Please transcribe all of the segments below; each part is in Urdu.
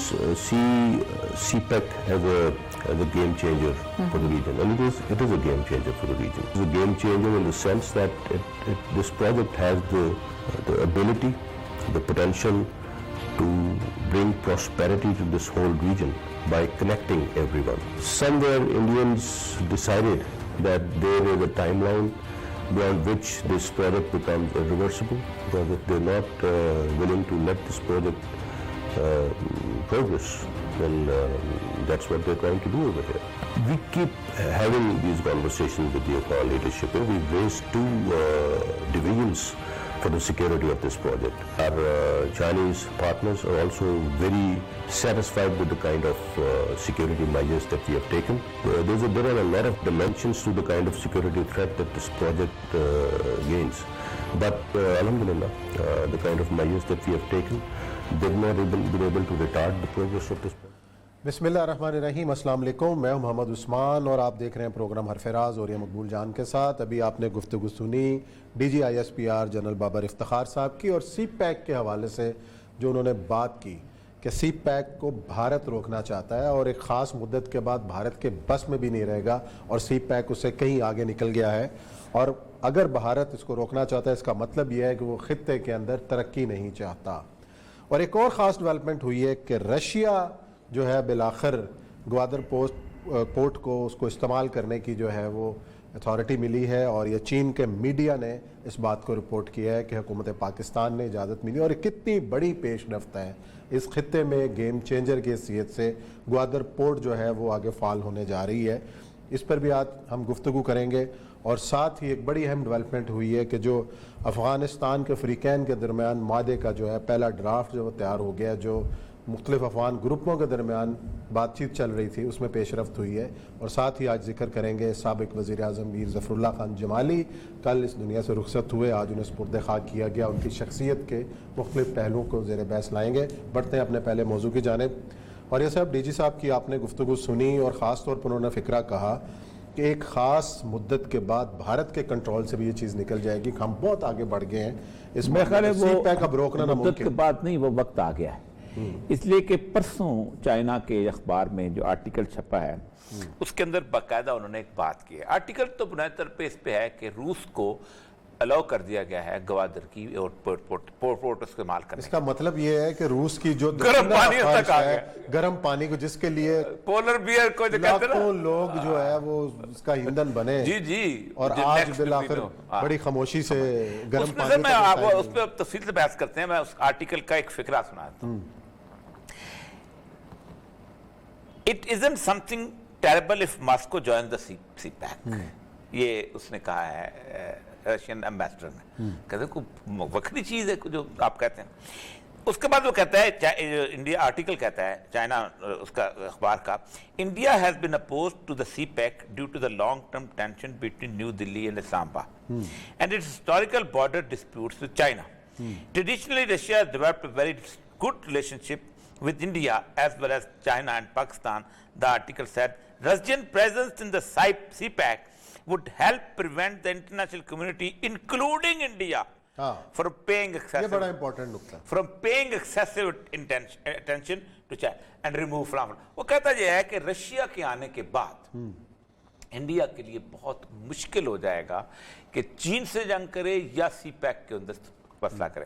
see CPEC as a game changer for the region, and it is a game changer for the region. It's a game changer in the sense that this project has the ability, the potential to bring prosperity to this whole region by connecting everyone. Somewhere Indians decided that there is a timeline beyond which this project becomes irreversible, because if they're not willing to let this project progress, then that's what they're trying to do over here. We keep having these conversations with the Afghan leadership, and we've raised two divisions for the security of this project. Our Chinese partners are also very satisfied with the kind of security measures that we have taken. There are a lot of dimensions to the kind of security threat that this project gains. But alhamdulillah, the kind of measures that we have taken, they've not been able to retard the progress of this project. بسم اللہ الرحمن الرحیم. السلام علیکم. میں ہوں محمد عثمان اور آپ دیکھ رہے ہیں پروگرام حرف راز اور یہ مقبول جان کے ساتھ. ابھی آپ نے گفتگو سنی DGISPR جنرل بابر افتخار صاحب کی، اور سی پیک کے حوالے سے جو انہوں نے بات کی کہ سی پیک کو بھارت روکنا چاہتا ہے اور ایک خاص مدت کے بعد بھارت کے بس میں بھی نہیں رہے گا، اور سی پیک اسے کہیں آگے نکل گیا ہے، اور اگر بھارت اس کو روکنا چاہتا ہے اس کا مطلب یہ ہے کہ وہ خطے کے اندر ترقی نہیں چاہتا. اور ایک اور خاص ڈیولپمنٹ ہوئی ہے کہ رشیا جو ہے بالآخر گوادر پورٹ کو اس کو استعمال کرنے کی جو ہے وہ اتھارٹی ملی ہے، اور یہ چین کے میڈیا نے اس بات کو رپورٹ کیا ہے کہ حکومت پاکستان نے اجازت ملی. اور یہ کتنی بڑی پیش رفت ہے اس خطے میں، گیم چینجر کی حیثیت سے گوادر پورٹ جو ہے وہ آگے فعال ہونے جا رہی ہے. اس پر بھی آج ہم گفتگو کریں گے. اور ساتھ ہی ایک بڑی اہم ڈیولپمنٹ ہوئی ہے کہ جو افغانستان کے فریقین کے درمیان معاہدے کا جو ہے پہلا ڈرافٹ جو تیار ہو گیا، جو مختلف افغان گروپوں کے درمیان بات چیت چل رہی تھی، اس میں پیش رفت ہوئی ہے. اور ساتھ ہی آج ذکر کریں گے سابق وزیر اعظم میر ظفر اللہ خان جمالی، کل اس دنیا سے رخصت ہوئے، آج انہیں سپرد خاک کیا گیا. ان کی شخصیت کے مختلف پہلوؤں کو زیر بحث لائیں گے. بڑھتے ہیں اپنے پہلے موضوع کی جانب. اور یہ صاحب DG صاحب کی آپ نے گفتگو سنی، اور خاص طور پر انہوں نے فکرہ کہا کہ ایک خاص مدت کے بعد بھارت کے کنٹرول سے بھی یہ چیز نکل جائے گی کہ ہم بہت آگے بڑھ گئے ہیں. اس میں خیال ہے سی پیک اب روکنا ناممکن. مدت کے بعد نہیں، وہ وقت آ گیا ہے. اس لیے کہ پرسوں چائنا کے اخبار میں جو آرٹیکل چھپا ہے اس کے اندر باقاعدہ انہوں نے ایک بات کی ہے. آرٹیکل تو بنیادی طور پہ اس پہ ہے کہ روس کو الاؤ کر دیا گیا ہے گوادر کی اور پورٹ استعمال کرنے. اس کا مطلب یہ ہے کہ روس کی جو گرم پانی تک آ گیا، گرم پانی کو جس کے لیے پولر بیئر کو جو کہتے ہیں لاکھوں لوگ جو ہے وہ اس کا ایندھن بنے. جی اور آج بالآخر بڑی خاموشی سے گرم پانی. میں اس پہ تفصیل سے بحث کرتے ہیں. میں اس آرٹیکل کا ایک فقرہ سناتا ہوں. It isn't something terrible if Moscow joins the CPEC. یہ اس نے کہا ہے رشین ایمبیسڈر نے. کہتے ہیں کوئی وکری چیز ہے جو آپ کہتے ہیں. اس کے بعد وہ کہتا ہے، انڈیا آرٹیکل کہتا ہے چائنا اس کا اخبار کا، India has been opposed to the CPEC due to the long-term tension between New Delhi and Islamabad and its historical border disputes with China. Traditionally, Russia has developed a very good relationship with India as well as China and Pakistan. The article said Russian presence in the CPEC would help prevent the international community, including India, from paying excessive attention to China and remove from. وہ کہتا یہ ہے کہ رشیا کے آنے کے بعد انڈیا کے لیے بہت مشکل ہو جائے گا کہ چین سے جنگ کرے یا سی پیک کے اندر مسئلہ کرے.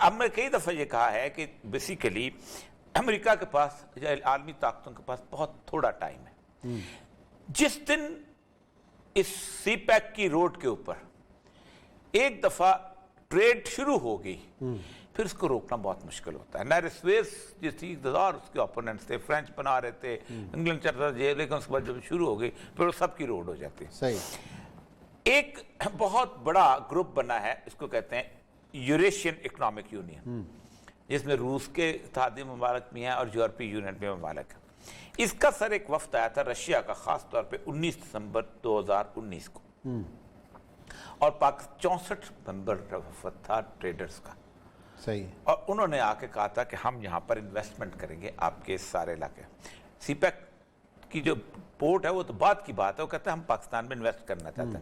ہم نے کئی دفعہ یہ کہا ہے کہ بیسیکلی امریکہ کے پاس یا عالمی طاقتوں کے پاس بہت تھوڑا ٹائم ہے. جس دن اس سی پیک کی روڈ کے اوپر ایک دفعہ ٹریڈ شروع ہو گئی پھر اس کو روکنا بہت مشکل ہوتا ہے. نیرسویس جو تھی اور اس کے اپوننٹس تھے، فرینچ بنا رہے تھے، انگلینڈ چل رہا تھا، لیکن اس کے بعد جب شروع ہو گئی پھر وہ سب کی روڈ ہو جاتی ہے. ایک بہت بڑا گروپ بنا ہے، اس کو کہتے ہیں یوریشین اکنامک یونین، جس میں روس کے اتحادی ممالک بھی ہیں اور یورپی یونین بھی ممالک ہیں. اس کا سر ایک وفد آیا تھا رشیا کا، خاص طور پہ 19 دسمبر 2019 کو، اور 64 ممبر وفد تھا ٹریڈرز کا. صحیح. اور انہوں نے آ کے کہا تھا کہ ہم یہاں پر انویسٹمنٹ کریں گے آپ کے سارے علاقے. سی پیک کی جو پورٹ ہے وہ تو بعد کی بات ہے، وہ کہتا ہے ہم پاکستان میں انویسٹ کرنا چاہتے ہیں،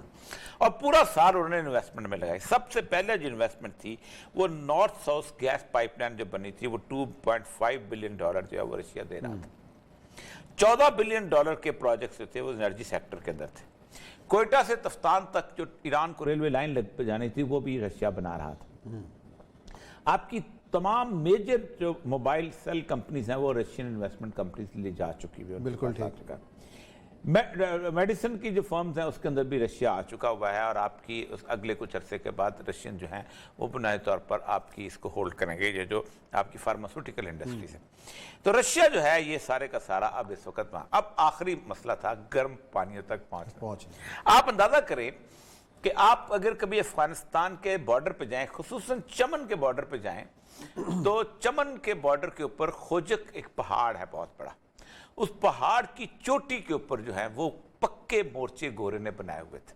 اور پورا سال انہوں نے انویسٹمنٹ میں لگائی۔ سب سے پہلے جو انویسٹمنٹ تھی وہ north south gas pipeline جو بنی تھی، وہ $2.5 بلین جو ہے وہ رشیا دے رہا تھا۔ $14 بلین کے پروجیکٹس جو تھے وہ انرجی سیکٹر کے اندر تھے۔ کوئٹہ سے تفتان تک جو ایران کو ریلوے لائن لگ جانی تھی وہ بھی رشیا بنا رہا تھا۔ آپ کی تمام میجر جو موبائل سیل کمپنیز ہیں وہ رشین انویسٹمنٹ کمپنیز لے جا چکی ہوئی، بالکل ٹھیک۔ میڈیسن کی جو فرمز ہیں اس کے اندر بھی رشیا آ چکا ہوا ہے، اور آپ کی اگلے کچھ عرصے کے بعد رشین جو ہیں وہ بنیادی طور پر آپ کی اس کو ہولڈ کریں گے، یہ جو آپ کی فارماسیوٹیکل انڈسٹریز ہے۔ تو رشیا جو ہے یہ سارے کا سارا اب اس وقت وہاں۔ اب آخری مسئلہ تھا گرم پانیوں تک پہنچنا۔ آپ اندازہ کریں کہ آپ اگر کبھی افغانستان کے بارڈر پہ جائیں، خصوصاً چمن کے بارڈر پہ جائیں، تو چمن کے بارڈر کے اوپر خوجک ایک پہاڑ ہے بہت بڑا، اس پہاڑ کی چوٹی کے اوپر جو ہے وہ پکے مورچے گورے نے بنائے ہوئے تھے،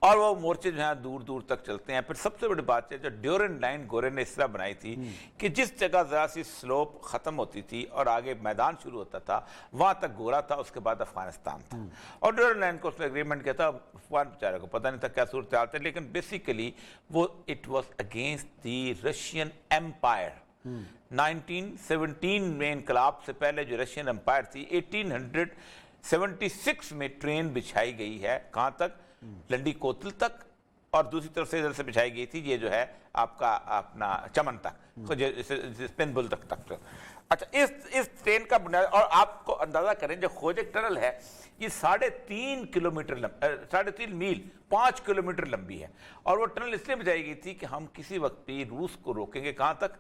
اور وہ مورچے جو ہیں دور دور تک چلتے ہیں۔ پھر سب سے بڑی بات ہے جو ڈیورن لائن گورے نے اس طرح بنائی تھی کہ جس جگہ ذرا سی سلوپ ختم ہوتی تھی اور آگے میدان شروع ہوتا تھا وہاں تک گورا تھا، اس کے بعد افغانستان تھا۔ اور ڈیورن لائن کو اس نے اگریمنٹ کیا تھا، افغان بیچارے کو پتہ نہیں تھا کیا صورتحال تھی، لیکن بیسیکلی وہ it was against the Russian empire. 1917 میں انقلاب سے پہلے جو رشین امپائر تھی، 1876 میں ٹرین بچھائی گئی ہے، کہاں تک؟ لنڈی کوتل تک، اور دوسری طرف سے ادھر سے بچھائی گئی تھی یہ جو ہے آپ کا اپنا چمن تک، اسپن بل تک۔ اچھا، اس ٹرین کا بنیاد، اور آپ کو اندازہ کریں جو خوجک ٹنل ہے یہ 3.5 میل 5 کلومیٹر لمبی ہے، اور وہ ٹنل اس لیے بچائی گئی تھی کہ ہم کسی وقت بھی روس کو روکیں گے کہاں تک؟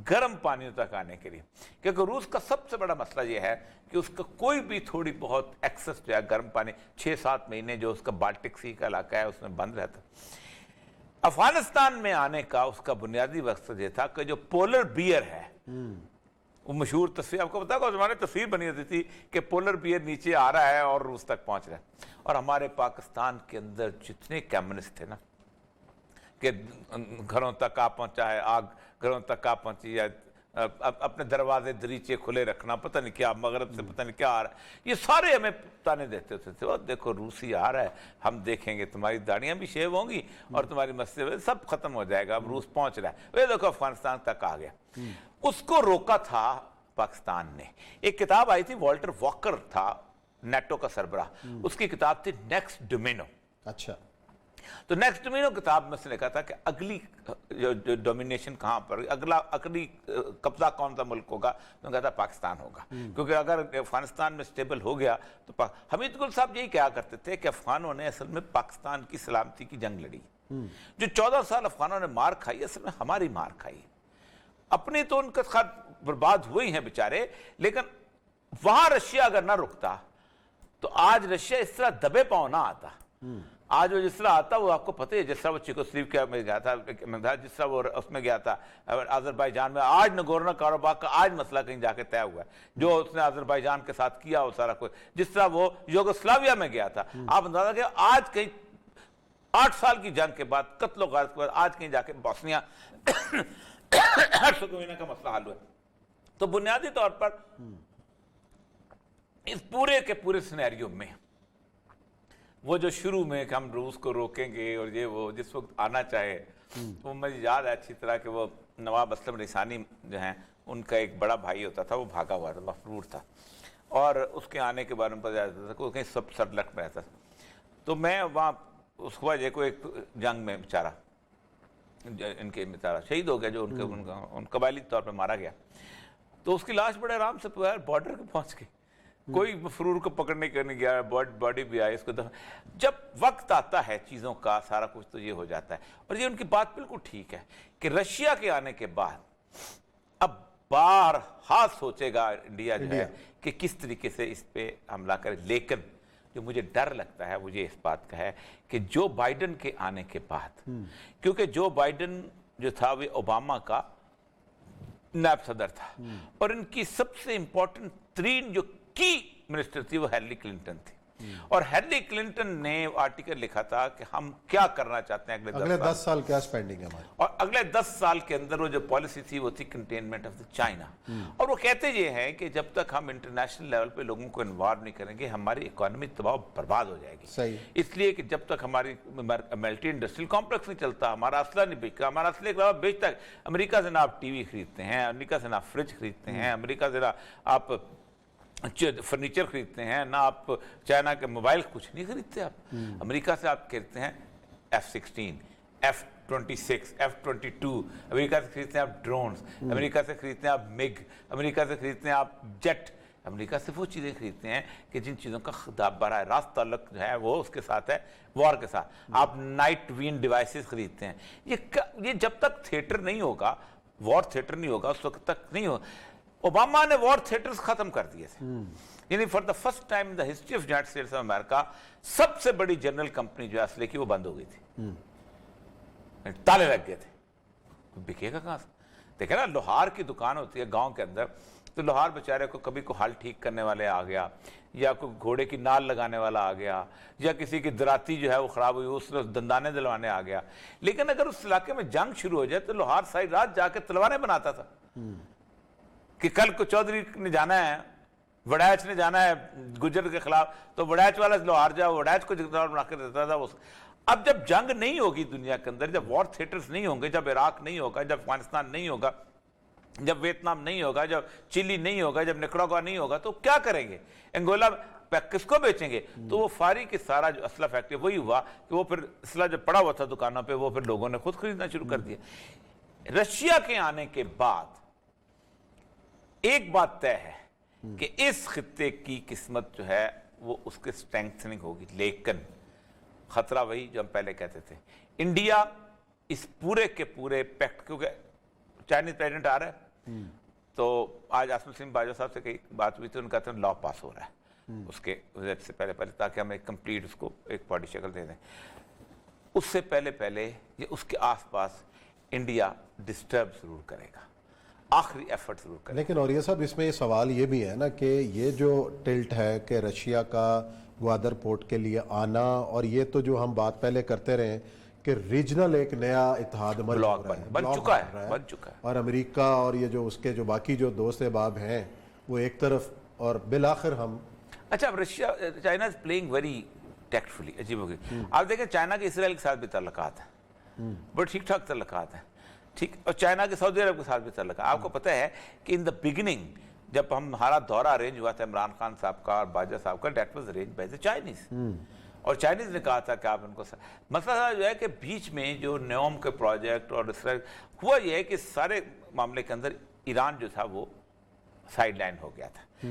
گرم پانیوں تک آنے کے لیے، کیونکہ روس کا سب سے بڑا مسئلہ یہ ہے کہ اس کا کوئی بھی تھوڑی بہت ایکسس جو ہے گرم پانی 6-7 مہینے جو اس کا بالٹک سی کا علاقہ ہے اس میں بند رہتا۔ افغانستان میں آنے کا اس کا بنیادی مقصد یہ تھا کہ جو پولر بیئر ہے، وہ مشہور تصویر آپ کو پتا ہے، زمانے تصویر بنی ہوتی تھی کہ پولر بیئر نیچے آ رہا ہے اور روس تک پہنچ رہا ہے، اور ہمارے پاکستان کے اندر جتنے کمیونسٹ تھے نا کہ گھروں تک آ پہنچا ہے آگ، گھروں تک آ پہنچی ہے، اپنے دروازے دریچے کھلے رکھنا، پتہ نہیں کیا مغرب سے پتہ نہیں کیا آ رہا ہے، یہ سارے ہمیں تانے دیتے ہوتے تھے، دیکھو روسی آ رہا ہے، ہم دیکھیں گے تمہاری داڑیاں بھی شیو ہوں گی اور تمہاری مسجد سب ختم ہو جائے گا، اب روس پہنچ رہا ہے، وہ دیکھو افغانستان تک آ گیا۔ اس کو روکا تھا پاکستان نے۔ ایک کتاب آئی تھی، والٹر واکر تھا نیٹو کا سربراہ، اس کی کتاب تھی نیکسٹ ڈومینو۔ اچھا، تو نیکسٹ ڈومینو کتاب میں سے لکھا تھا کہ اگلی جو ڈومینیشن کہاں پر، اگلی قبضہ کون سا ملک ہوگا، تو کہتا پاکستان ہوگا، کیونکہ اگر افغانستان میں سٹیبل ہو گیا تو حمید گل صاحب یہی کہا کرتے تھے کہ افغانوں نے اصل میں پاکستان کی سلامتی کی جنگ لڑی، جو 14 سال افغانوں نے مار کھائی اصل میں ہماری مار کھائی، اپنی تو ان کے خط برباد ہوئی ہیں بیچارے، لیکن وہاں رشیا اگر نہ رکتا تو آج رشیا اس طرح دبے پاؤں نہ آتا۔ آج وہ جس طرح آتا وہ آپ کو پتہ ہے، جس طرح وہ چیکوسلوواکیا میں گیا تھا، جس طرح وہ اس میں گیا تھا آذربائیجان میں، آج نگورنو کاراباخ کا آج مسئلہ کہیں جا کے طے ہوا ہے، جو اس نے آذربائیجان کے ساتھ کیا وہ سارا کچھ، جس طرح وہ یوگوسلاویا میں گیا تھا، آپ اندازہ کہ آج کہیں 8 سال کی جنگ کے بعد، قتل و غارت کے بعد، آج کہیں جا کے بوسنیا ہرزیگووینا کا مسئلہ حل ہوا ہے۔ تو بنیادی طور پر اس پورے کے پورے سینیریو میں وہ جو شروع میں کہ ہم روس کو روکیں گے اور یہ وہ جس وقت آنا چاہے، وہ مجھے یاد ہے اچھی طرح کہ وہ نواب اسلم رسانی جو ہیں ان کا ایک بڑا بھائی ہوتا تھا، وہ بھاگا ہوا تھا، مفرور تھا، اور اس کے آنے کے بارے میں پتہ چلتا تھا کہ وہ کہیں سب سرلٹ میں رہتا تھا۔ تو میں وہاں اس کو کو ایک جنگ میں بیچارہ ان کے بیچارہ شہید ہو گیا، جو ان قبائلی طور پہ مارا گیا، تو اس کی لاش بڑے آرام سے بارڈر پہ پہنچ گئی، کوئی مفرور کو پکڑنے کے نہیں گیا، باڈی بھی آئی اس کو جب وقت آتا ہے چیزوں کا سارا کچھ تو یہ ہو جاتا ہے۔ اور یہ ان کی بات بالکل ٹھیک ہے کہ رشیا کے آنے کے بعد اب بارہا سوچے گا انڈیا جو ہے کہ کس طریقے سے اس پہ حملہ کرے، لیکن جو مجھے ڈر لگتا ہے مجھے اس بات کا ہے کہ جو بائیڈن کے آنے کے بعد، کیونکہ جو بائیڈن جو تھا وہ اوباما کا نائب صدر تھا، اور ان کی سب سے امپورٹنٹ ترین جو کی منسٹر تھی وہ ہیلری کلنٹن تھی، اور ہیلری کلنٹن نے آرٹیکل لکھا تھا کہ ہم کیا کرنا چاہتے ہیں اگلے 10 سال کیا سپینڈنگ ہے ہماری، اور اگلے 10 سال کے اندر وہ جو پالیسی تھی وہ تھی کنٹینمنٹ آف دا چائنا. اور وہ کہتے یہ ہیں کہ جب تک ہم انٹرنیشنل لیول پہ لوگوں کو انوالو نہیں کریں گے ہماری اکانومی تباہ برباد ہو جائے گی. صحیح. اس لیے کہ جب تک ہماری ملٹی انڈسٹریل کمپلیکس نہیں چلتا, ہمارا اسلحہ نہیں بیچتا, ہمارا اسلحے کے علاوہ بیچتا ہے. امریکہ سے نہ آپ ٹی وی خریدتے ہیں, امریکہ سے نہ فریج خریدتے ہیں, امریکہ سے نہ آپ فرنیچر خریدتے ہیں, نہ آپ چائنا کے موبائل کچھ نہیں خریدتے. آپ امریکہ سے آپ خریدتے ہیں F-16, F-26, F-22, امریکہ سے خریدتے ہیں آپ ڈرونز, امریکہ سے خریدتے ہیں آپ مگ, امریکہ سے خریدتے ہیں آپ جیٹ, امریکہ سے وہ چیزیں خریدتے ہیں کہ جن چیزوں کا براہ راست تعلق جو ہے وہ اس کے ساتھ ہے وار کے ساتھ. آپ نائٹ وین ڈیوائسز خریدتے ہیں. یہ جب تک تھیٹر نہیں ہوگا, وار تھیٹر نہیں ہوگا, اس وقت تک نہیں ہوگا. اوباما نے وار تھیٹرز ختم کر دیے تھے. یعنی for the first time in the history of United States of America سب سے بڑی جنرل کمپنی جو ہے اسلحے کی وہ بند ہو گئی تھی. تالے لگ گئے تھے. بکے گا کہاں سے؟ دیکھیں نا, لوہار کی دکان ہوتی ہے گاؤں کے اندر, تو لوہار بیچارے کو کبھی کو ہل ٹھیک کرنے والے آ گیا, یا کوئی گھوڑے کی نال لگانے والا آ گیا, یا کسی کی دراتی جو ہے وہ خراب ہوئی اس نے دندانے دلوانے آ گیا. لیکن اگر اس علاقے میں جنگ شروع ہو جائے تو لوہار ساری رات جا کے تلواریں بناتا تھا کہ کل کو چودھری نے جانا ہے, وڑیچ نے جانا ہے گجر کے خلاف, تو وڑیچ والا لوہار جاؤ, وڑیچ کو تلوار بنا کے دیتا تھا. اب جب جنگ نہیں ہوگی دنیا کے اندر, جب وار تھیٹرز نہیں ہوں گے, جب عراق نہیں ہوگا, جب افغانستان نہیں ہوگا, جب ویتنام نہیں ہوگا, جب چلی نہیں ہوگا, جب نکراگوا نہیں ہوگا, تو کیا کریں گے؟ انگولا کس کو بیچیں گے؟ تو وہ فاری کے سارا جو اسلحہ فیکٹری وہی ہوا کہ وہ پھر اسلحہ جو پڑا ہوا تھا دکانوں پہ وہ پھر لوگوں نے خود خریدنا شروع کر دیا. رشیا کے آنے کے بعد ایک بات طے ہے کہ اس خطے کی قسمت جو ہے وہ اس کے سٹرینگتھنگ ہوگی. لیکن خطرہ وہی جو ہم پہلے کہتے تھے, انڈیا اس پورے کے پورے پیکٹ, کیونکہ چائنیز پریزیڈنٹ آ رہا ہے, تو آج آصم الدین باجوہ صاحب سے کئی بات ہوئی تھی, ان کا تو لا پاس ہو رہا ہے اس کے وزٹ سے پہلے تاکہ ہم ایک کمپلیٹ اس کو ایک باڈی شکل دے دیں. اس سے پہلے یہ اس کے آس پاس انڈیا ڈسٹرب ضرور کرے گا, آخری ایفرٹ ضرور کرے گا. لیکن اور یہ سب اس میں یہ سوال یہ بھی ہے نا کہ یہ جو ٹلٹ ہے کہ رشیا کا گوادر پورٹ کے لیے آنا, اور یہ تو جو ہم بات پہلے کرتے رہے کہ ریجنل ایک نیا اتحاد بن چکا ہے, اور امریکہ اور یہ جو اس کے جو باقی جو دوست احباب ہیں وہ ایک طرف, اور بالآخر ہم اچھا Russia China is playing very tactfully. عجیب ہو گئی. آپ دیکھیں چائنا کے اسرائیل کے ساتھ بھی تعلقات ہیں, بڑے ٹھیک ٹھاک تعلقات ہیں, ٹھیک, اور چائنا کے سعودی عرب کے ساتھ بھی تعلقات. آپ کو پتہ ہے کہ ان دا بگننگ جب ہمارا دورہ ارینج ہوا تھا عمران خان صاحب کا اور باجوہ صاحب کا, that was arrange by the Chinese, اور چائنیز نے کہا تھا کہ آپ ان کو مسئلہ جو ہے کہ بیچ میں جو نیوم کے پروجیکٹ اور اسرائیل ہوا, یہ ہے کہ سارے معاملے کے اندر ایران جو تھا وہ سائیڈ لائن ہو گیا تھا.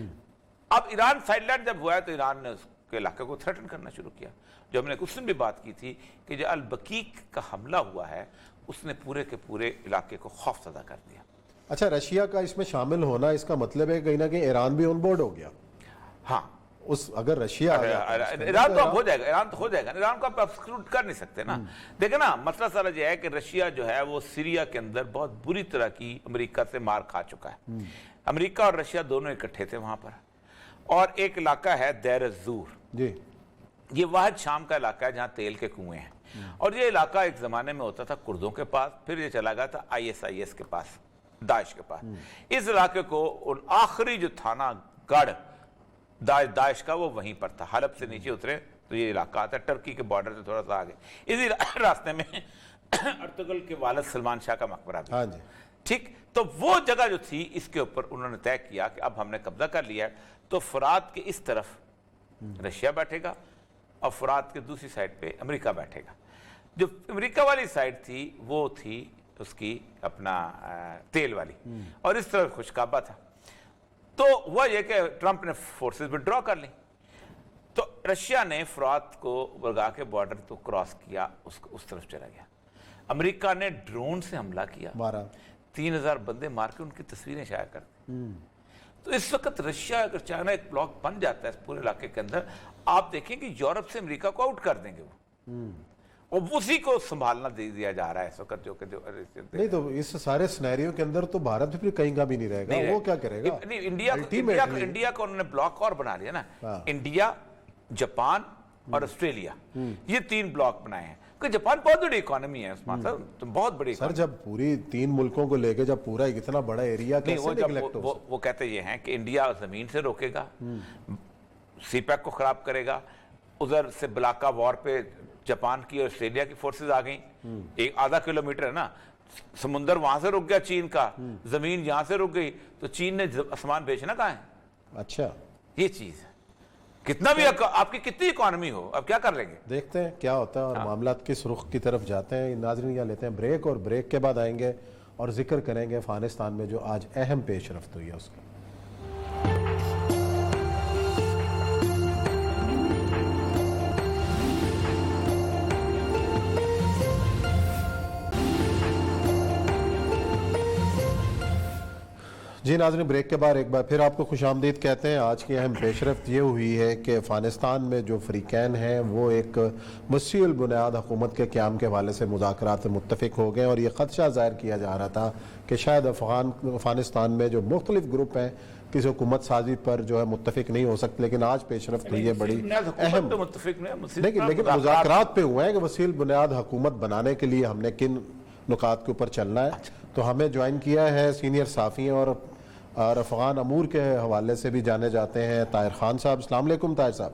اب ایران سائیڈ لائن جب ہوا ہے تو ایران نے اس کے علاقے کو تھریٹن کرنا شروع کیا. جو ہم نے اس دن بھی بات کی تھی کہ جو البقیق کا حملہ ہوا ہے اس نے پورے کے پورے علاقے کو خوف زدہ کر دیا. اچھا, رشیا کا اس میں شامل ہونا اس کا مطلب ہے کہیں نہ کہیں ایران بھی آن بورڈ ہو گیا. ہاں, اگر رشیا ایران تو ہو جائے گا, ایران تو ہو جائے گا, ایران کو آپ ایکسکلوڈ کر نہیں سکتے نا. دیکھیں نا, مسئلہ سارا یہ ہے کہ رشیا جو ہے وہ سیریا کے اندر بہت بری طرح کی امریکہ سے مار کھا چکا ہے. امریکہ اور رشیا دونوں اکٹھے تھے وہاں پر, اور ایک علاقہ ہے دیر الزور, جی, یہ واحد شام کا علاقہ ہے جہاں تیل کے کنویں ہیں, اور یہ علاقہ ایک زمانے میں ہوتا تھا کردوں کے پاس, پھر یہ چلا گیا تھا ISIS کے پاس, داعش کے پاس. اس علاقے کو آخری جو تھانہ گڑھ داعش کا وہ وہیں پر تھا. حلب سے نیچے اترے تو یہ علاقہ آتا ہے, ٹرکی کے بارڈر سے تھوڑا سا آگے. اسی راستے میں ارطغرل کے والد سلمان شاہ کا مقبرہ بھی. ہاں جی, ٹھیک, تو وہ جگہ جو تھی اس کے اوپر انہوں نے طے کیا کہ اب ہم نے قبضہ کر لیا ہے, تو فرات کے اس طرف رشیا بیٹھے گا اور فرات کے دوسری سائڈ پہ امریکہ بیٹھے گا. جو امریکہ والی سائڈ تھی وہ تھی اس کی اپنا تیل والی, اور اس طرح خشکابہ تھا. تو وہ یہ کہ ٹرمپ نے فورسز وڈرا کر لی, تو رشیا نے فرات کو برگا کے بارڈر تو کراس کیا, اس طرف چلا گیا. امریکہ نے ڈرون سے حملہ کیا, 3000 بندے مار کے ان کی تصویریں شائع کر دی. تو اس وقت رشیا اگر چائنا ایک بلاک بن جاتا ہے اس پورے علاقے کے اندر, آپ دیکھیں کہ یورپ سے امریکہ کو آؤٹ کر دیں گے وہ, اور اسی کو سنبھالنا دیا جا رہا ہے اس وقت. جو نہیں تو اس سارے سنیریو کے اندر تو بھارت بھی کہیں کا بھی نہیں رہے گا, وہ کیا کرے گا؟ نہیں, انڈیا کو انہوں نے بلاک اور بنا لیا نا, انڈیا, جاپان اور آسٹریلیا, یہ 3 بلاک بنائے ہیں. کہ جاپان بہت بڑی اکانومی ہے عثمان صاحب، تو بہت بڑی سر جب پوری 3 ملکوں کو لے کے جب پورا اتنا بڑا ایریا کیسے نیگلیکٹ ہو وہ کہتے یہ ہیں کہ انڈیا زمین سے روکے گا، سی پیک کو خراب کرے گا، ادھر سے بلاکا وار پہ جاپان کی اور آسٹریلیا کی فورسز آ گئیں، ایک آدھا کلومیٹر ہے نا، سمندر وہاں سے رک گیا چین کا، زمین یہاں سے رک گئی، تو چین نے آسمان بیچنا کہاں ہے؟ اچھا یہ چیز ہے، کتنا بھی آپ کی کتنی اکانومی ہو، اب کیا کر لیں گے؟ دیکھتے ہیں کیا ہوتا ہے اور معاملات کس رخ کی طرف جاتے ہیں. ناظرین یہاں لیتے ہیں بریک، اور بریک کے بعد آئیں گے اور ذکر کریں گے افغانستان میں جو آج اہم پیش رفت ہوئی ہے اس کی. جی ناظرین، بریک کے بعد ایک بار پھر آپ کو خوش آمدید کہتے ہیں. آج کی اہم پیش رفت یہ ہوئی ہے کہ افغانستان میں جو فریقین ہیں وہ ایک وسیع البنیاد حکومت کے قیام کے حوالے سے مذاکرات میں متفق ہو گئے، اور یہ خدشہ ظاہر کیا جا رہا تھا کہ شاید افغانستان میں جو مختلف گروپ ہیں کسی حکومت سازی پر جو ہے متفق نہیں ہو سکتے، لیکن آج پیش رفت ہوئی ہے بڑی اہم. لیکن مذاکرات پہ ہوئے ہیں کہ وسیع البنیاد حکومت بنانے کے لیے ہم نے کن نکات کے اوپر چلنا ہے. تو ہمیں جوائن کیا ہے سینئر صحافی اور افغان امور کے حوالے سے بھی جانے جاتے ہیں طاہر خان صاحب. السلام علیکم طاہر صاحب.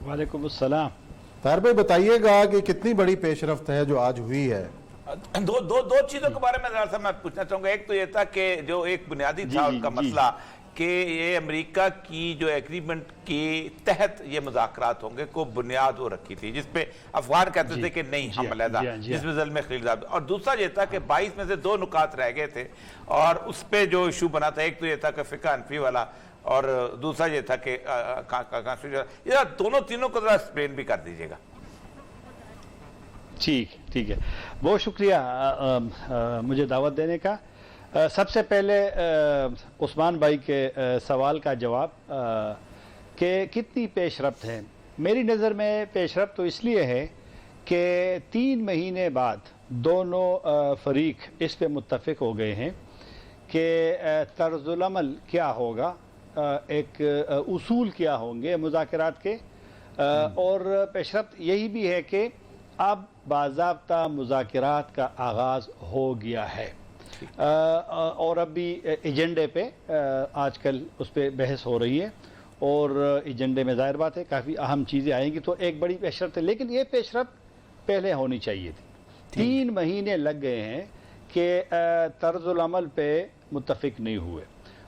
وعلیکم السلام. طاہر بھائی بتائیے گا کہ کتنی بڑی پیش رفت ہے جو آج ہوئی ہے؟ دو چیزوں کے بارے میں ذرا سا میں پوچھنا چاہوں گا. ایک تو یہ تھا کہ جو ایک بنیادی تھا ان کا مسئلہ کہ یہ امریکہ کی جو ایگریمنٹ کے تحت یہ مذاکرات ہوں گے کو بنیاد وہ رکھی تھی، جس پہ افغان کہتے تھے کہ نہیں ہم علیحدہ، جس میں ظلم خلیل، اور دوسرا یہ تھا کہ 22 میں سے 2 نکات رہ گئے تھے اور اس پہ جو ایشو بنا تھا، ایک تو یہ تھا کہ فقہ حنفی والا اور دوسرا یہ تھا کہ یہ دونوں تینوں کو ذرا ایکسپلین بھی کر دیجیے گا. ٹھیک ہے، بہت شکریہ مجھے دعوت دینے کا. سب سے پہلے عثمان بھائی کے سوال کا جواب کہ کتنی پیش رفت ہے. میری نظر میں پیش رفت تو اس لیے ہے کہ 3 مہینے بعد دونوں فریق اس پہ متفق ہو گئے ہیں کہ طرز العمل کیا ہوگا، ایک اصول کیا ہوں گے مذاکرات کے، اور پیش رفت یہی بھی ہے کہ اب باضابطہ مذاکرات کا آغاز ہو گیا ہے. اور اب بھی ایجنڈے پہ آج کل اس پہ بحث ہو رہی ہے، اور ایجنڈے میں ظاہر بات ہے کافی اہم چیزیں آئیں گی، تو ایک بڑی پیش رفت ہے. لیکن یہ پیش رفت پہلے ہونی چاہیے تھی. 3 مہینے لگ گئے ہیں کہ طرز العمل پہ متفق نہیں ہوئے.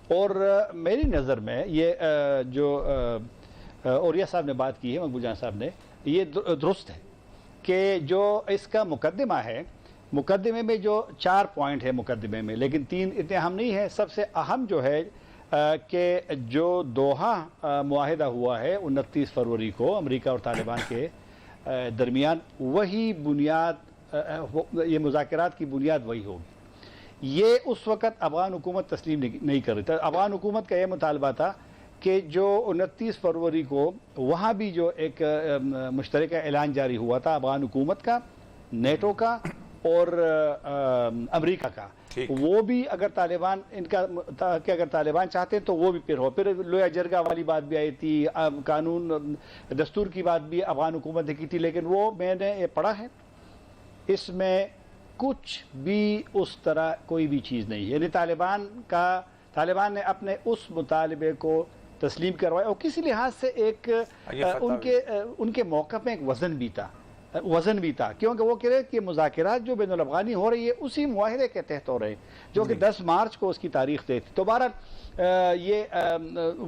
اور میری نظر میں یہ جو اوریہ صاحب نے بات کی ہے، مقبول جان صاحب نے، یہ درست ہے کہ جو اس کا مقدمہ ہے، مقدمے میں جو 4 پوائنٹ ہے مقدمے میں، لیکن 3 اتنے اہم نہیں ہے. سب سے اہم جو ہے کہ جو دوحہ معاہدہ ہوا ہے 29 فروری کو امریکہ اور طالبان کے درمیان، وہی بنیاد، یہ مذاکرات کی بنیاد وہی ہوگی. یہ اس وقت افغان حکومت تسلیم نہیں کر رہی تھی. افغان حکومت کا یہ مطالبہ تھا کہ جو 29 فروری کو وہاں بھی جو ایک مشترکہ اعلان جاری ہوا تھا افغان حکومت کا، نیٹو کا اور امریکہ کا، وہ بھی اگر طالبان کہ اگر طالبان چاہتے ہیں تو وہ بھی پھر ہو. پھر لویا جرگہ والی بات بھی آئی تھی، قانون دستور کی بات بھی افغان حکومت نے کی تھی، لیکن وہ میں نے یہ پڑھا ہے، اس میں کچھ بھی اس طرح کوئی بھی چیز نہیں ہے. یعنی طالبان نے اپنے اس مطالبے کو تسلیم کروایا، اور کسی لحاظ سے ایک ان کے موقف میں ایک وزن بھی تھا، کیونکہ وہ کہہ رہے کہ مذاکرات جو بین الافغانی ہو رہی ہے اسی معاہدے کے تحت ہو رہے ہیں، جو کہ 10 مارچ کو اس کی تاریخ تھی. تو بہرحال یہ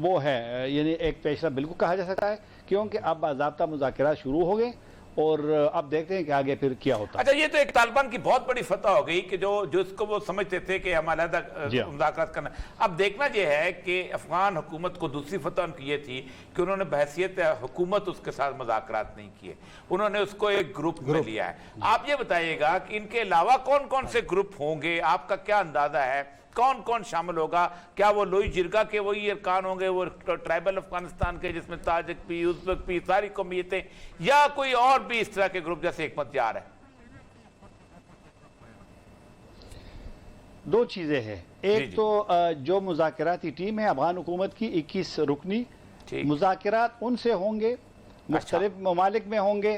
وہ ہے، یعنی ایک پیش رفت بالکل کہا جا سکتا ہے، کیونکہ اب باضابطہ مذاکرات شروع ہو گئے، اور اب دیکھتے ہیں کہ آگے پھر کیا ہوتا ہے. اچھا، یہ تو ایک طالبان کی بہت بڑی فتح ہو گئی کہ جو اس کو وہ سمجھتے تھے کہ ہم علیحدہ مذاکرات کرنا. اب دیکھنا یہ ہے کہ افغان حکومت کو دوسری فتح ان کی یہ تھی کہ انہوں نے بحیثیت حکومت اس کے ساتھ مذاکرات نہیں کیے، انہوں نے اس کو ایک گروپ میں لیا ہے. آپ یہ بتائیے گا کہ ان کے علاوہ کون کون سے گروپ ہوں گے، آپ کا کیا اندازہ ہے، کون کون شامل ہوگا؟ کیا وہ لوئی جرگہ کے وہی ارکان ہوں گے، وہ ٹرائبل افغانستان کے جس میں تاجک بھی، ازبک بھی، ساری قومیتیں، یا کوئی اور بھی اس طرح کے گروپ جیسے حکمت یار ہے؟ 2 چیزیں ہیں. ایک تو جو مذاکراتی ٹیم ہے افغان حکومت کی 21 رکنی، مذاکرات ان سے ہوں گے، مختلف ممالک میں ہوں گے،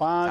5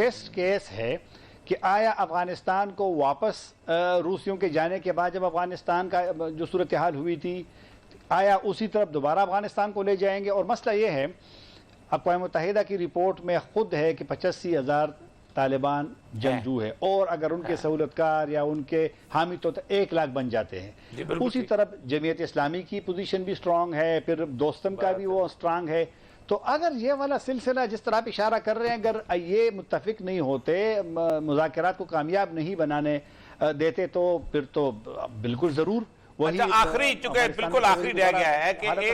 ٹیسٹ کیس ہے کہ آیا افغانستان کو واپس روسیوں کے جانے کے بعد جب افغانستان کا جو صورتحال ہوئی تھی آیا اسی طرف دوبارہ افغانستان کو لے جائیں گے؟ اور مسئلہ یہ ہے اقوام متحدہ کی رپورٹ میں خود ہے کہ 85,000 طالبان جنگجو ہے، اور اگر ان کے سہولت کار یا ان کے حامی تو 1 لاکھ بن جاتے ہیں۔ اسی طرف جمعیت اسلامی کی پوزیشن بھی سٹرونگ ہے، پھر دوستم کا بھی وہ سٹرونگ ہے۔ تو اگر یہ والا سلسلہ جس طرح آپ اشارہ کر رہے ہیں، اگر یہ متفق نہیں ہوتے، مذاکرات کو کامیاب نہیں بنانے دیتے، تو پھر تو بالکل ضرور وہی آخری چونکہ بالکل آخری رہ گیا ہے کہ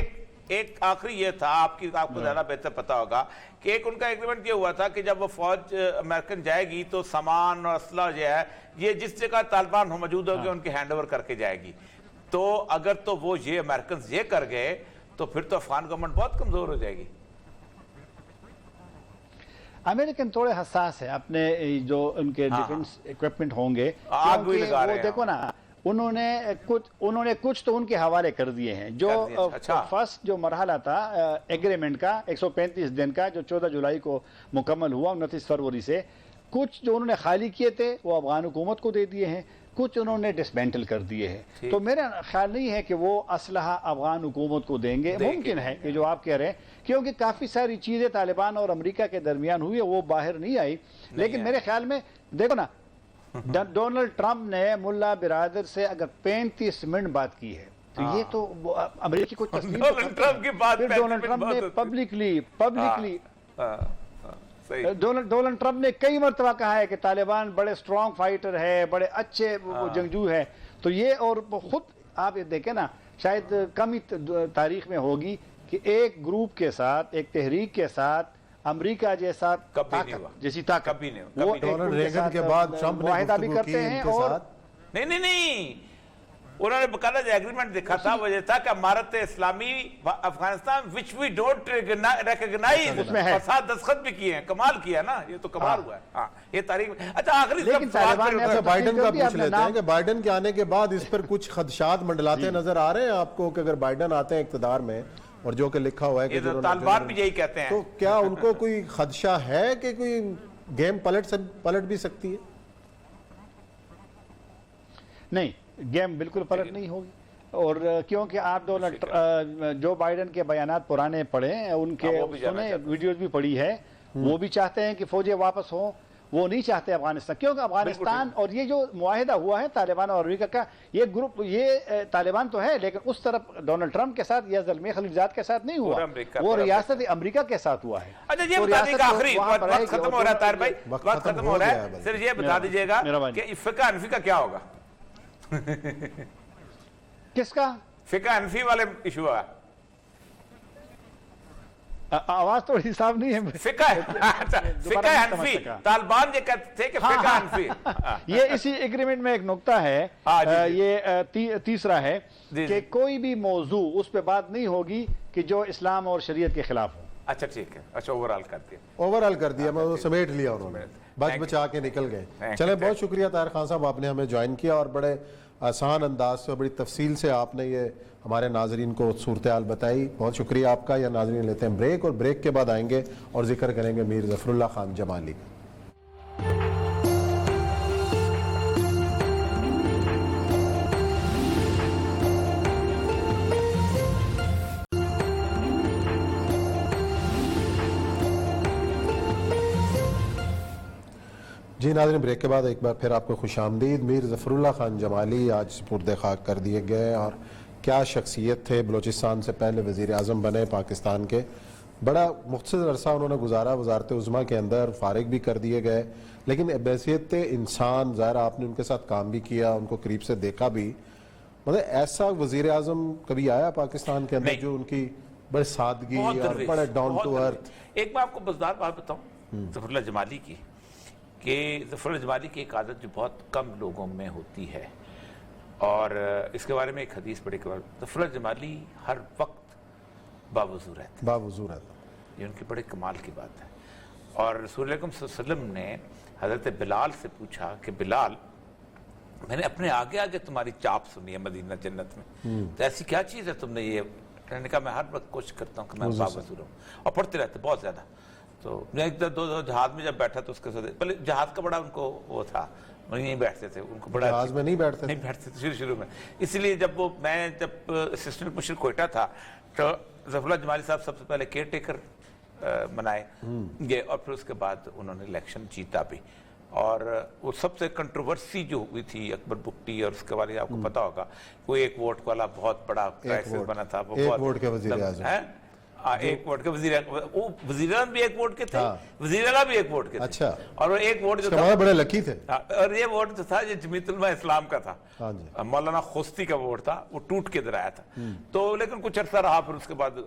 ایک آخری یہ تھا، آپ کو زیادہ بہتر پتا ہوگا کہ ایک ان کا ایگریمنٹ یہ ہوا تھا کہ جب وہ فوج امریکن جائے گی تو سامان اور اسلحہ جو ہے یہ جس جگہ طالبان موجود ہوگے ان کے ہینڈ اوور کر کے جائے گی۔ تو اگر تو وہ یہ امریکنز یہ کر گئے تو پھر تو افغان گورنمنٹ بہت کمزور ہو جائے گی۔ امریکن تھوڑے حساس ہیں اپنے جو ان کے ڈیفنس ایکوپمنٹ ہوں گے، آگ بھی لگا رہے ہیں۔ دیکھو نا انہوں نے کچھ تو ان کے حوالے کر دیے ہیں۔ جو فرسٹ جو مرحلہ تھا ایگریمنٹ کا 135 دن کا جو 14 جولائی کو مکمل ہوا 29 فروری سے، کچھ جو انہوں نے خالی کیے تھے وہ افغان حکومت کو دے دیے ہیں، کچھ انہوں نے ڈسمینٹل کر دیے ہیں۔ تو میرا خیال نہیں ہے کہ وہ اسلحہ افغان حکومت کو دیں گے۔ ممکن ہے کہ جو آپ کہہ رہے ہیں، کیونکہ کافی ساری چیزیں طالبان اور امریکہ کے درمیان ہوئی وہ باہر نہیں آئی، لیکن میرے خیال میں دیکھو نا ڈونلڈ ٹرمپ نے ملا برادر سے اگر 35 منٹ بات کی ہے تو یہ تو امریکی کو تسلیم ڈونلڈ ٹرمپ کی بات ڈونلڈ ٹرمپ نے پبلکلی ڈونلڈ ٹرمپ نے کئی مرتبہ کہا ہے کہ طالبان بڑے سٹرونگ فائٹر ہے، بڑے اچھے جنگجو ہے۔ تو یہ اور خود آپ یہ دیکھیں نا، شاید کم ہی تاریخ میں ہوگی کہ ایک گروپ کے ساتھ، ایک تحریک کے ساتھ امریکہ جیسا جیسی طاقت وہ ڈونلڈ ریگن کے بعد ٹرمپ نے معاہدہ بھی گفتگو کرتے کی ہیں۔ ان کے اور ساتھ نہیں انہوں نے باقاعدہ جو ایگریمنٹ دکھا تھا وہ یہ تھا کہ امارت اسلامی Afghanistan which we don't recognize، اس میں ہے، اور ساتھ دستخط بھی کیے ہیں۔ کمال کیا نا، یہ تو کمال ہوا ہے۔ ہاں یہ تاریخ میں۔ اچھا آخری لیکن طالبان نے بائیڈن کا پوچھ لیتے ہیں کہ بائیڈن کے آنے کے بعد اس پر کچھ خدشات منڈلاتے نظر آ رہے ہیں آپ کو کہ اگر بائیڈن آتے ہیں اقتدار میں، اور جو کہ لکھا ہوا ہے کہ طالبان بھی یہی کہتے ہیں، تو کیا ان کو کوئی خدشہ ہے کہ کوئی گیم پلٹ بھی سکتی ہے؟ نہیں، گیم بالکل پلٹ نہیں ہوگی، اور کیونکہ آپ جو بائیڈن کے بیانات پرانے پڑھے ہیں، ان کے سنے ویڈیوز بھی پڑھی ہے، وہ بھی چاہتے ہیں کہ فوجیں واپس ہوں، وہ نہیں چاہتے افغانستان، کیونکہ افغانستان اور یہ جو معاہدہ ہوا ہے طالبان اور امریکہ کا، یہ گروپ یہ طالبان تو ہے لیکن اس طرف ڈونلڈ ٹرمپ کے ساتھ یا زلمے خلیلزاد کے ساتھ نہیں ہوا، وہ ریاست امریکہ کے ساتھ ہوا ہے۔ اچھا یہ بتا دیجیے گا، آخری وقت ختم ہو رہا ہے طاہر بھائی، وقت ختم ہو رہا ہے، صرف یہ بتا دیجیے گا کہ فقہ حنفی کا کیا ہوگا؟ کس کا؟ فقہ حنفی والے ایشو ہے۔ آواز تھوڑی صاف نہیں ہے۔ فقہ حنفی، طالبان یہ کہتے تھے کہ فقہ حنفی، یہ اسی ایگریمنٹ میں ایک نقطہ ہے، یہ تیسرا ہے کہ کوئی بھی موضوع اس پہ بات نہیں ہوگی کہ جو اسلام اور شریعت کے خلاف ہو۔ اچھا ٹھیک ہے، اچھا اوورال کر دیا، میں وہ سمیٹ لیا انہوں نے، بچ بچا کے نکل گئے۔ چلیں بہت شکریہ طاہر خان صاحب، آپ نے ہمیں جوائن کیا اور بڑے آسان انداز سے بڑی تفصیل سے آپ نے یہ ہمارے ناظرین کو صورتحال بتائی، بہت شکریہ آپ کا۔ یا ناظرین لیتے ہیں بریک، اور بریک کے بعد آئیں گے اور ذکر کریں گے میر ظفر اللہ خان جمالی کا۔ جی ناظرین، بریک کے بعد ایک بار پھر آپ کو خوش آمدید۔ میر ظفر اللہ خان جمالی آج سپرد خاک کر دیے گئے، اور کیا شخصیت تھے، بلوچستان سے پہلے وزیر اعظم بنے پاکستان کے، بڑا مختصر عرصہ انہوں نے گزارا وزارت عظمیٰ کے اندر، فارغ بھی کر دیے گئے، لیکن بحیثیت انسان ظاہر آپ نے ان کے ساتھ کام بھی کیا، ان کو قریب سے دیکھا بھی، مطلب ایسا وزیر اعظم کبھی آیا پاکستان کے اندر جو ان کی بڑے سادگی اور بڑے ڈاؤن ٹو ارتھ۔ ایک میں آپ کو مزدار بات بتاؤں ظفر اللہ جمالی کی، کہ ظفر اللہ جمالی کی ایک عادت جو بہت کم لوگوں میں ہوتی ہے، اور اس کے بارے میں ایک حدیث پڑھی کہ ظفر اللہ جمالی ہر وقت باوضو رہتے، یہ ان کی بڑے کمال کی بات ہے۔ اور رسول اللہ صلی اللہ علیہ وسلم نے حضرت بلال سے پوچھا کہ بلال، میں نے اپنے آگے آگے تمہاری چاپ سنی ہے مدینہ جنت میں، تو ایسی کیا چیز ہے تم نے یہ؟ میں نے کہا میں ہر وقت کوشش کرتا ہوں کہ میں باوضو رہوں، اور پڑھتے رہتے بہت زیادہ۔ تو میں ایک دو جہاز میں جب بیٹھا تو اس کے ساتھ پہلے جہاز کا بڑا ان کو وہ تھا، وہ نہیں بیٹھتے تھے، ان کو بڑا جہاز میں نہیں بیٹھتے نہیں بیٹھتے تھے شروع میں. اس لیے جب اسسٹنٹ مشیر کوئٹہ تھا تو ظفر اللہ جمالی صاحب سب سے پہلے کیئر ٹیکر بنائے گئے، اور پھر اس کے بعد انہوں نے الیکشن جیتا بھی. اور وہ سب سے کنٹروورسی جو ہوئی تھی اکبر بگٹی اور اس کے بارے آپ کو پتا ہوگا، وہ ایک ووٹ والا بہت بڑا کرائسس بنا تھا. ایک ووٹ کے وزیر اعظم، ایک ووٹ کے وزیر اعظم بھی ایک ووٹ کے تھے، وزیر اعلیٰ بھی ایک ووٹ کے تھے. اچھا، اور وہ ایک ووٹ جو تھا بڑے لکی تھے. اور یہ ووٹ جو تھا یہ جمیعت علماء اسلام کا تھا، ہاں جی، مولانا خوستی کا ووٹ تھا، وہ ٹوٹ کے ادھر آیا تھا. تو لیکن کچھ عرصہ رہا، پھر اس کے بعد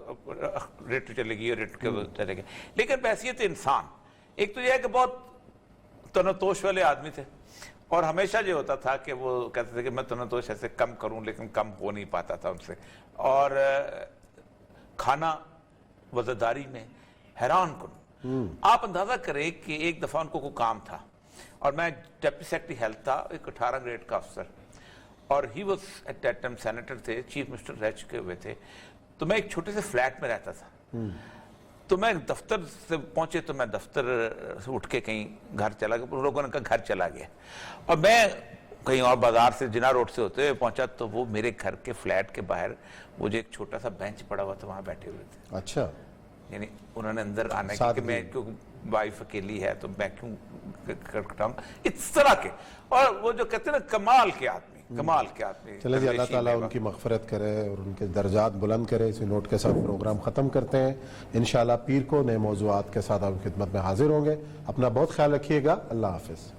ریٹ چلے گی، ریٹ کے چلے گئے. لیکن بحیثیت انسان ایک تو یہ ہے کہ بہت تنوتوش والے آدمی تھے، اور ہمیشہ یہ ہوتا تھا کہ وہ کہتے تھے کہ میں تنوتوش ایسے کم کروں، لیکن کم ہو نہیں پاتا تھا ان سے. اور کھانا وزیرداری میں حیران کن. آپ اندازہ کریں کہ ایک دفعہ ان کو کوئی کام تھا، اور میں ڈپٹی سیکرٹری ہیلتھ تھا، ایک 18 گریڈ کا افسر، اور he was at that time senator تھے، چیف منسٹر رہ چکے ہوئے تھے. تو میں ایک چھوٹے سے فلیٹ میں رہتا تھا. تو میں دفتر سے پہنچے تو میں دفتر سے اٹھ کے کہیں گھر چلا گیا، لوگوں نے کہا گھر چلا گیا، اور میں کہیں اور بازار سے جناح روڈ سے ہوتے ہوئے پہنچا تو وہ میرے گھر کے فلیٹ کے باہر وہ جو ایک چھوٹا سا بینچ پڑا ہوا تھا وہاں بیٹھے ہوئے تھے. اچھا، یعنی انہوں نے اندر آنا ہے کہ میں کیونکہ وائف اکیلی ہے تو میں کیوں کٹاؤں اس طرح کے. اور وہ جو کہتے ہیں نا کمال کے آدمی، کمال کے آدمی. چلے جی، اللہ تعالیٰ ان کی مغفرت کرے اور ان کے درجات بلند کرے. اسی نوٹ کے ساتھ پروگرام ختم کرتے ہیں. انشاءاللہ پیر کو نئے موضوعات کے ساتھ آپ کی خدمت میں حاضر ہوں گے. اپنا بہت خیال رکھیے گا. اللہ حافظ.